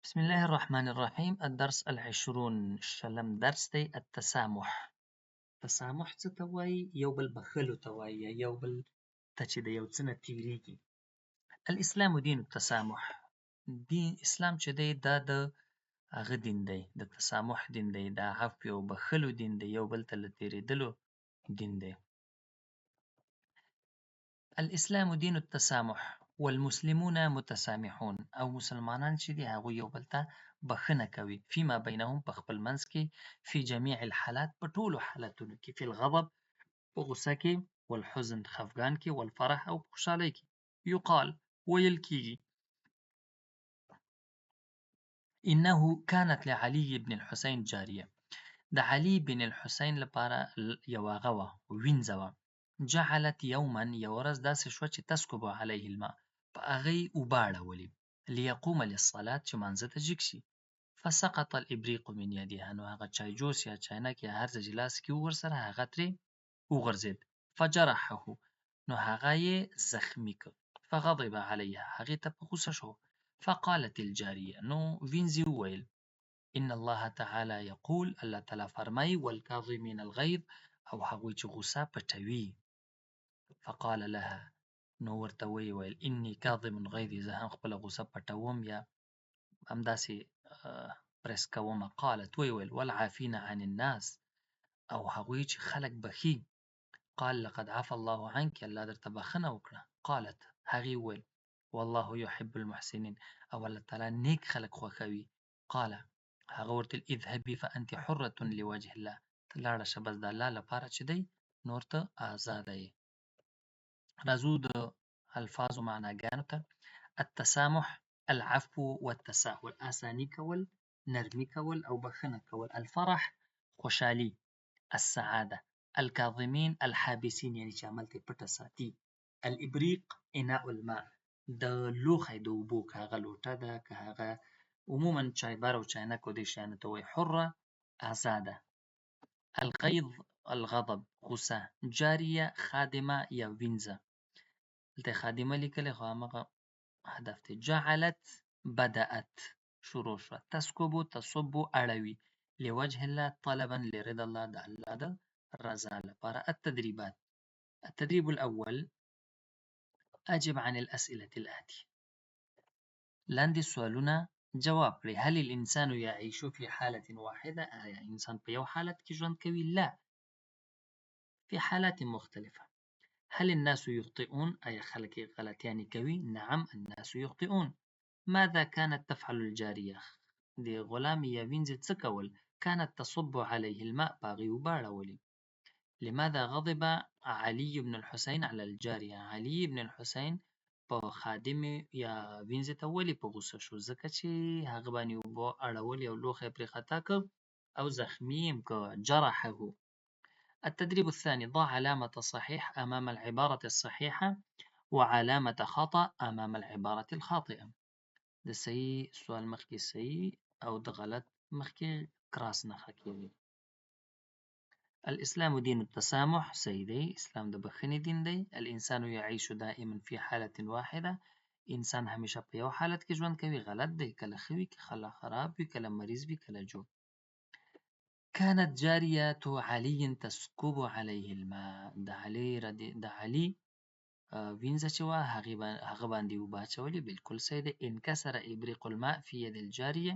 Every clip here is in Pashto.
بسم الله الرحمن الرحیم. الدرس العشرون شلم درس دی التسامح. تسامح څه ته وایي؟ یو بل بخښلو ته وایي، یا یو بل ته چې د یو څه نه تیریږي. الاسلام دین التسامح. دین اسلام چې دی دا د هغه دین دی، د تسامح دین دی، د عفو او بخښلو دین دی، یو بل ته له تیریدلو دین دی. الاسلام دین التسامح والمسلمون متسامحون، او مسلمانان چې دي هغوی یو بل ته بخښنه کوي، فيما بینهم په خپل منځ کې، فی جمیع الحالات په ټولو حالتونو کې، فی الغضب په غوسه کې، والحزن خفګان کې، والفرح او په خوشحالۍ کې. یقال ویل کیږي انه كانت لعلي بن الحسين جاریه، د علي بن الحسين لپاره یو هغه وه، وینځه وه. جعلت یوما، یو ورځ داسې شوه چې تسکب علیه الماء، په هغه یې اوبه اړولې، لیقوم للصلاة چې مانځه ته جګ شي. فسقط الابریق من یدها، نو هغه چایجوس یا چاینک یا هر څه چې لاس کې و ورسره هغه ترې وغورځېد. فجرحه، نو هغه یې زخمي کړ. فغضب علیها، هغې ته په غوسه شو. فقالت الجاریه، نو وینځې وویل ان الله تعالی یقول، الله تعالی فرمایي والکاظمین الغیظ، او هغوی چې غوسه پټوي. فقال لها، نو ورته ویې ویل انی کاظم غیظی، زه هم خپله غوسه پټوم یا همداسې پرس کومه. قالت، ویې ویل والعافین عن الناس، او هغوی چې خلک بخي. قال لقد عفى الله عنك، الله درته بخښنه وکړه. قالت، هغې وویل والله يحب المحسنين، او الله تعالی نیک خلک خوښوي. قال، هغه ورته اذهبي فانت حره لوجه الله، ته لاړه شه بس د الله لپاره چې دی نور ته آزاده یې. راځو د الفاظو معناګانو ته. التسامح العفو والتساهل، آسانی کول، نرمی کول او بخښنه کول. الفرح خوشحالي. السعاده. الکاظمین الحابسین، یعنی چې عمل ته پټه ساتي. الابریق اناء الماء، د لوښی د اوبو، که هغه لوټه ده، که هغه عموما چایبر او چاینک او دې شیانو ته وایي. حره آزاده. الغیظ الغضب غوسه. جاریه خادمه یا وینځه، دلته خادمه لیکلې خو همغه هدف دی. جعلت بدأت شروع شوه. تسکبو تصبو اړوي. لوجه الله طلبا لرضا الله، د الله د رضا لپاره. التدریبات. التدريب الأول، أجب عن الأسئلة الآتية، لاندې سوالونه جواب کړئ. هل الإنسان يعيش في حالة واحدة؟ آیا انسان په یو حالت کې ژوند کوي؟ لا، في حالات مختلفة. هل الناس يخطئون؟ آیا خلک غلطیانې کوي؟ نعم الناس يخطئون. ماذا كانت تفعل الجارية؟ د غلام یا وینځې څه کول؟ كانت تصب عليه الماء، په هغې اوبه اړولې. لماذا غضب علي بن الحسين على الجارية؟ علي بن الحسين په خادم یا وینځې ته ولې په غوسه شو؟ ځکه چې هغه باندې اوبه اړولې او لوښی پرې خطا کړ او زخمي یې کړ. جرحه. التدريب الثاني، ضع علامة صحيح أمام العبارة الصحيحة وعلامة خطأ أمام العبارة الخاطئة. د صحیح سوال مخکې صحیح او د غلط مخکې کراس نښه کېږي. الاسلام دین التسامح، صحیح دی، اسلام د بخښنې دین دی. الانسان یعیش دائما فی حالة واحده، انسان همیشه په یو حالت کې ژوند کوي. غلط دی، کله ښه وي، کله خراب وي، کله مریض وي، کله جوړ. كانت جاریة علي تسکب علیه الماء، د علي وینځه چې وه هغه باندې اوبه اچولې. بالکل صحیح دی. انکسر ابریق الماء فی ید الجاریه،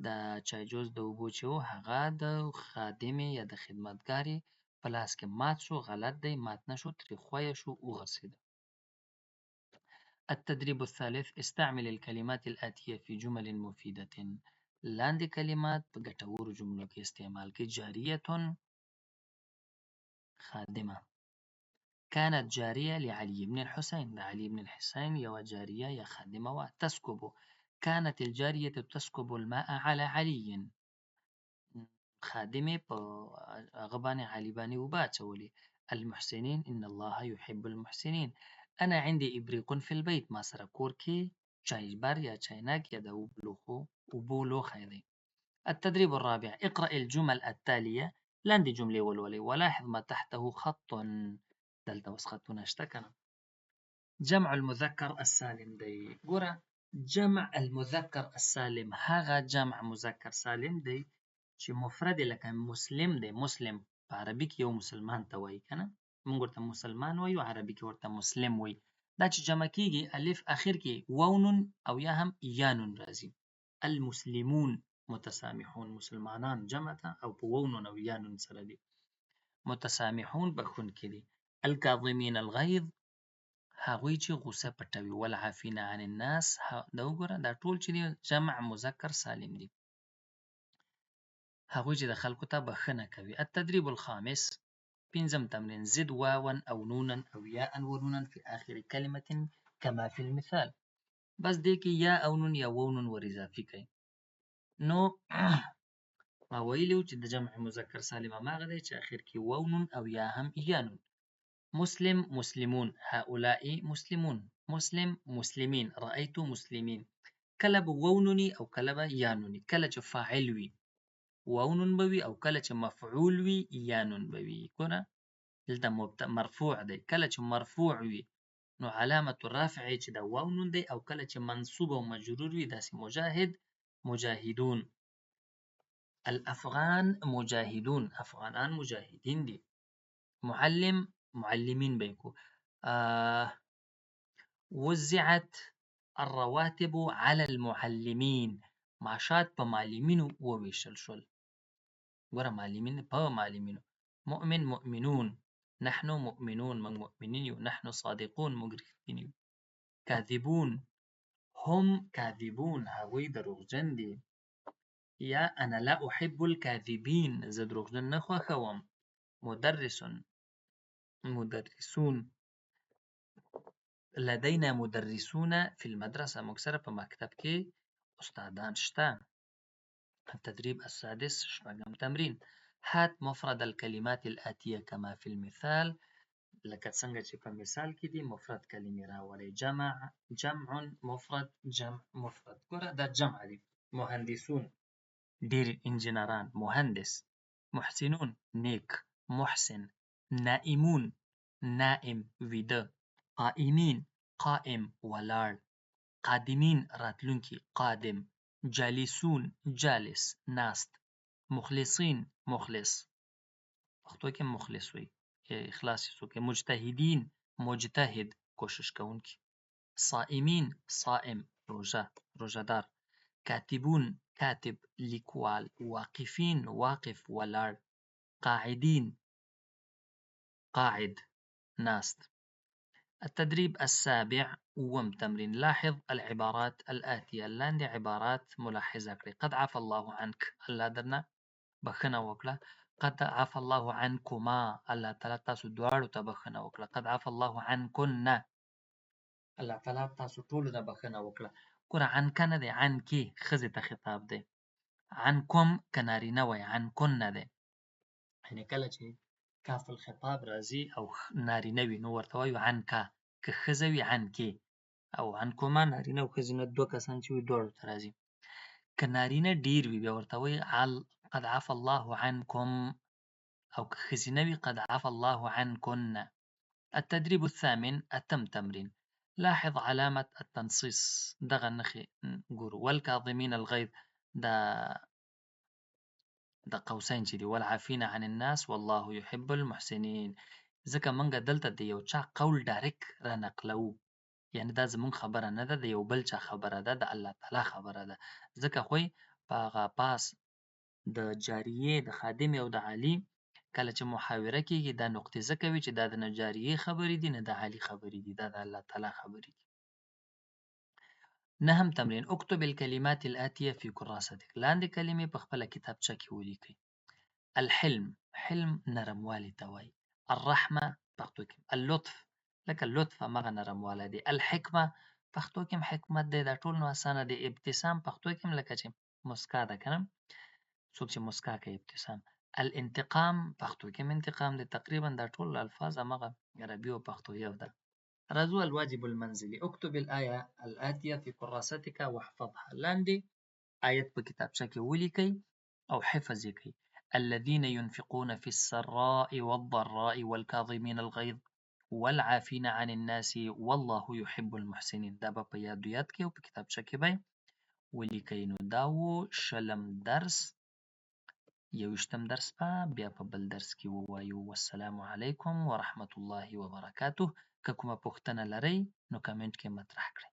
د چایجوز د اوبو چې و هغه د خادمې یا د خدمتګارې په لاس کې مات شو. غلط دی، مات نه شو، ترې ښویه شو، وغورځېده. التدريب الثالث، استعمل الكلمات الآتية في جمل مفيدة، لاندې کلمات په ګټورو جملو کې استعمال کړئ. جاریة خادمه. كانت جارية لعلي بن الحسين، د علي بن الحسين یوه جاریه یا خادمه وه. تسکب، كانت الجاریة تسکب الماء على علي، خادمې په هغه باندې علي باندې اوبه اچولې. المحسنين ان الله يحب المحسنين. انا عندي ابریق في البيت، ما سره کور کې چایبر یا چاینک یا د اوبو لوښی دی. التدريب الرابع، اقرأ الجمل التالية، لاندې جملې ولولئ. ولاحظ ما تحته خط، دلته اوس خطونه شته کنه. جمع المذکر السالم دی. ګوره جمع المذکر السالم هغه جمع مذکر سالم دی چې مفرد لکه مسلم دی. مسلم په عربي کې یو مسلمان ته وایي کنه، موږ ورته مسلمان وایو، عربي کې ورته مسلم وایي. دا چې جمع کېږي الف اخر کې واو نون او یا هم یا نون راځي. المسلمون متسامحون، مسلمانان جمع ته او په واو نون او یا نون سره دي. متسامحون بخښونکي دي. الکاظمین الغیظ هغوی چې غوسه پټوي. والعافین عن الناس دا وګوره دا ټول چې دي جمع مذکر سالم دي، هغوی چې د خلکو ته بخښنه کوي. التدریب الخامس پنځم تمرین زد واوا او نونا او یاء ونونا فی آخر کلمة کما فی المثال. بس دې کې یا او نون یا واو نون ور اضافي کوي. نو ما ویلي چې د جمع مذکر سالم هماغه دی چې اخر کې واو نون او یا هم یا نون. مسلم مسلمون، هؤلاء مسلمون. مسلم مسلمین، رأیت مسلمین. کله به واو نوني او کله به یا نوني. کله چې فاعل وي واو نون به وي او کله چې مفعول وي یا نون به وي. ګوره دلته مرفوع دی، کله چې مرفوع وي نو علامة الرافع چې دا واو نون دی، او کله چې منصوب او مجرور وي داسې مجاهد مجاهدون. الافغان مجاهدون، افغانان مجاهدین دي. معلم معلمین به کو. وزعت الرواتب على المعلمين، معاشات په معلمینو وویشل شول. ګوره معلمین په معلمینو. مؤمن مؤمنون، نحن مؤمنون من مؤمنین یو، نحن صادقون موږ رښتیني یو. کاذبون هم کاذبون هغوی دروغجن دي. یا انا لا احب الكاذبین زه دروغجن نه خوښوم. مدرس مدرسون، لدينا مدرسون في المدرسة موږ سره په مکتب کې استادان شته. التدريب السادس شپږم تمرین هات مفرد الكلمات الآتية كما في المثال، لکه څنګه چې په مثال کې دي مفرد کلمې راولئ. جمع جمع مفرد جمع مفرد. ګوره دا جمع دي. مهندسون ډېر انجینران، مهندس. محسنون نیک، محسن. نائمون نائم ویده. قائمین قائم ولاړ. قادمین راتلونکي قادم. جالسون جالس ناست. مخلصین مخلص، پښتو کې مخلص وي اخلاص یې څوک. مجتهدین مجتهد کوشش کوونکی. صائمین صائم روژه روژهدار. کاتبون کاتب لیکوال. واقفین واقف ولاړ. قاعدین قاعد ناست. التدريب السابع اووم تمرين لاحظ العبارات الآتية، لاندې عبارات ملاحظه کړئ. قد عفى الله عنك، الله درنه بخښنه وکړه. قد عفى الله عنكما، الله تعالی تاسو دواړو ته بخښنه وکړه. قد عفى الله عنكن، الله تعالی تاسو ټولو ته بخښنه وکړه. ګوره عنک نه دی، عنکې ښځې ته خطاب دی. عنکم که نارینه وی عنکن نه دی. یعنې کله چې کاف الخطاب راځي او نارینه وي نو ورته وایو عنکا، که ښځه وي عنکې. او عنکما نارینه او ښځینه دوه کسان چې وي دواړو ته راځي. که نارینه ډیر وي بیا ورته وایي قد عفى الله عنكم، او که ښځینه وي قد عفى الله عنكن. التدريب الثامن اتم تمرین لاحظ علامة التنصيص، دغه نښې ګورو. والکاظمین الغیظ د قوسین چې دي. والعافین عن الناس والله يحب المحسنین. ځکه موږ دلته د یو چا قول ډایرکټ را نقلوو، یعنی دا زموږ خبره نه ده، د یو بل چا خبره ده، د الله تعالی خبره ده. ځکه خو په هغه پاس د جاریې د خادمې او د عالي کله چې محاوره کېږي دا نقطې ځکه وي چې دا د نه جاریې خبرې دي نه د عالي خبرې دي، دا د الله تعالی خبرې دي. نهم تمرین اکتب الکلمات الآتیه فی کراستک، لاندې کلمې په خپله کتابچه کې ولیکئ. الحلم حلم نرموالی ته وایي. الرحمه پښتو کې. اللطف لکه لطف همغه نرموالی دی. الحکمه پښتو کې هم حکمت دی، دا ټول نو اسانه دی. ابتسام پښتو کې هم لکه چې مسکا ده کنه، څوک چې مسکا کوي ابتسام. الانتقام پښتو کې هم انتقام دی. تقریبا دا ټول الفاظ همغه عربي او پښتو یو ده. راځو الواجب المنزلي اكتب الآية الآتية في كراستك واحفظها، لاندې آیت په کتابچه کې ولیکئ او حفظ یې کړئ. الذين ينفقون في السراء والضراء والكاظمين الغيظ والعافین عن الناس والله يحب المحسنین. دا به په یاد کې او په کتابچه کې به ولیکئ. نو دا و شلم درس. 21م درس به بیا په بل درس کې ووایو. والسلام علیکم ورحمة الله وبرکاته. که کومه پوښتنه لرئ نو کمنټ کې مطرح کړئ.